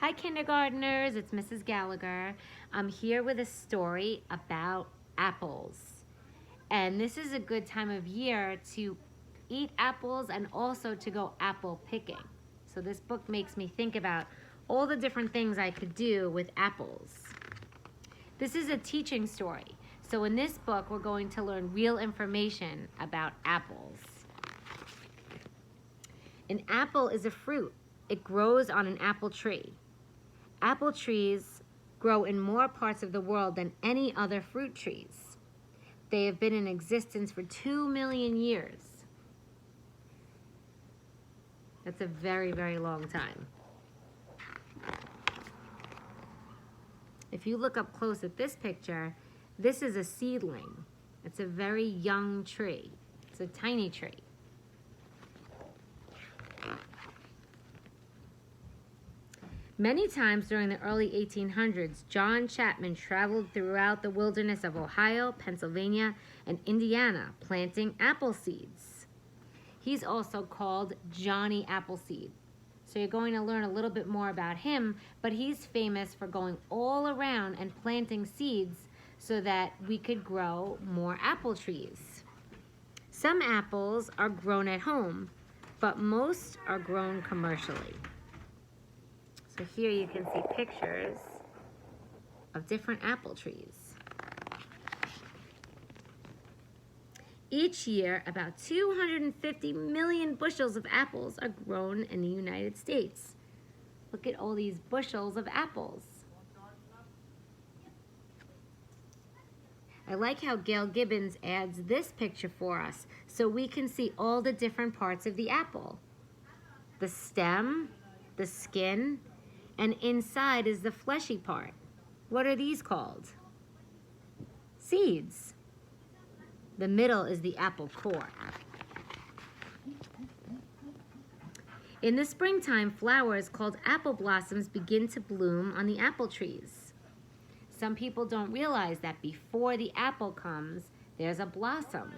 Hi kindergartners, it's Mrs. Gallagher. I'm here with a story about apples. And this is a good time of year to eat apples and also to go apple picking. So this book makes me think about all the different things I could do with apples. This is a teaching story. So in this book, we're going to learn real information about apples. An apple is a fruit. It grows on an apple tree. Apple trees grow in more parts of the world than any other fruit trees. They have been in existence for 2 million years. That's a very, very long time. If you look up close at this picture, this is a seedling. It's a very young tree. It's a tiny tree. Many times during the early 1800s, John Chapman traveled throughout the wilderness of Ohio, Pennsylvania, and Indiana, planting apple seeds. He's also called Johnny Appleseed. So you're going to learn a little bit more about him, but he's famous for going all around and planting seeds so that we could grow more apple trees. Some apples are grown at home, but most are grown commercially. So here you can see pictures of different apple trees. Each year, about 250 million bushels of apples are grown in the United States. Look at all these bushels of apples. I like how Gail Gibbons adds this picture for us so we can see all the different parts of the apple. The stem, the skin, and inside is the fleshy part. What are these called? Seeds. The middle is the apple core. In the springtime, flowers called apple blossoms begin to bloom on the apple trees. Some people don't realize that before the apple comes, there's a blossom.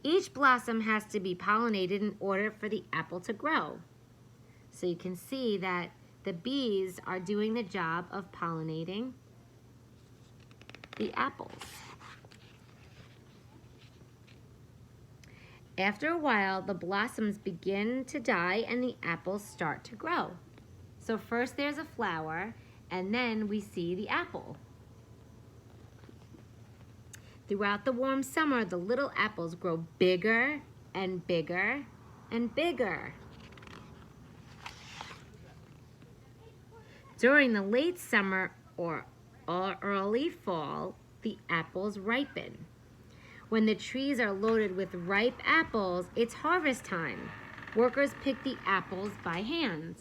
Each blossom has to be pollinated in order for the apple to grow. So you can see that the bees are doing the job of pollinating the apples. After a while, the blossoms begin to die and the apples start to grow. So first there's a flower, and then we see the apple. Throughout the warm summer, the little apples grow bigger and bigger and bigger. During the late summer or early fall, the apples ripen. When the trees are loaded with ripe apples, it's harvest time. Workers pick the apples by hand.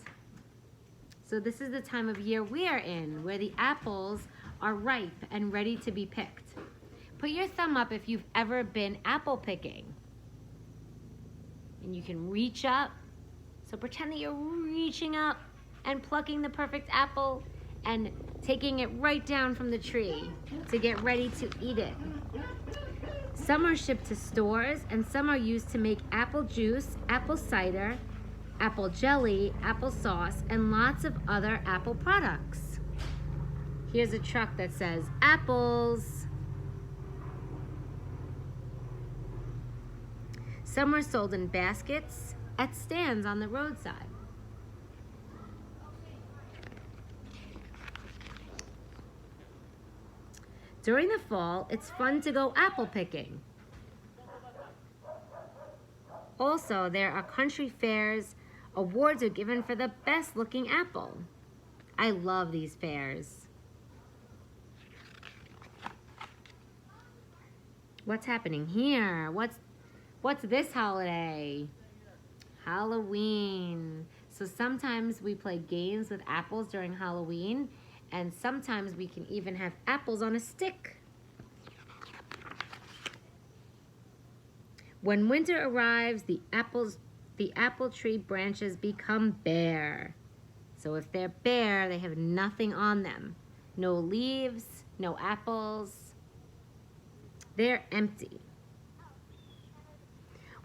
So this is the time of year we are in, where the apples are ripe and ready to be picked. Put your thumb up if you've ever been apple picking. And you can reach up. So pretend that you're reaching up and plucking the perfect apple and taking it right down from the tree to get ready to eat it. Some are shipped to stores and some are used to make apple juice, apple cider, apple jelly, applesauce, and lots of other apple products. Here's a truck that says apples. Some are sold in baskets at stands on the roadside. During the fall, it's fun to go apple picking. Also, there are country fairs. Awards are given for the best looking apple. I love these fairs. What's happening here? What's this holiday? Halloween. So sometimes we play games with apples during Halloween, and sometimes we can even have apples on a stick. When winter arrives, the apple tree branches become bare. So if they're bare, they have nothing on them. No leaves, no apples. They're empty.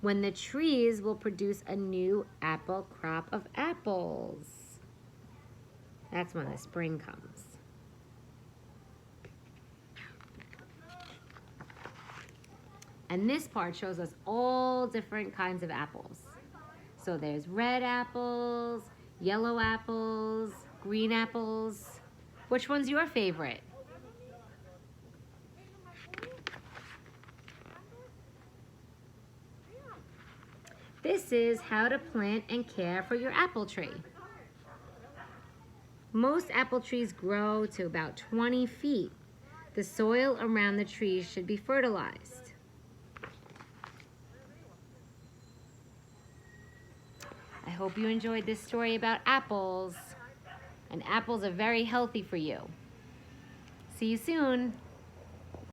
When the trees will produce a new apple crop of apples. That's when the spring comes. And this part shows us all different kinds of apples. So there's red apples, yellow apples, green apples. Which one's your favorite? This is how to plant and care for your apple tree. Most apple trees grow to about 20 feet. The soil around the trees should be fertilized. I hope you enjoyed this story about apples. And apples are very healthy for you. See you soon.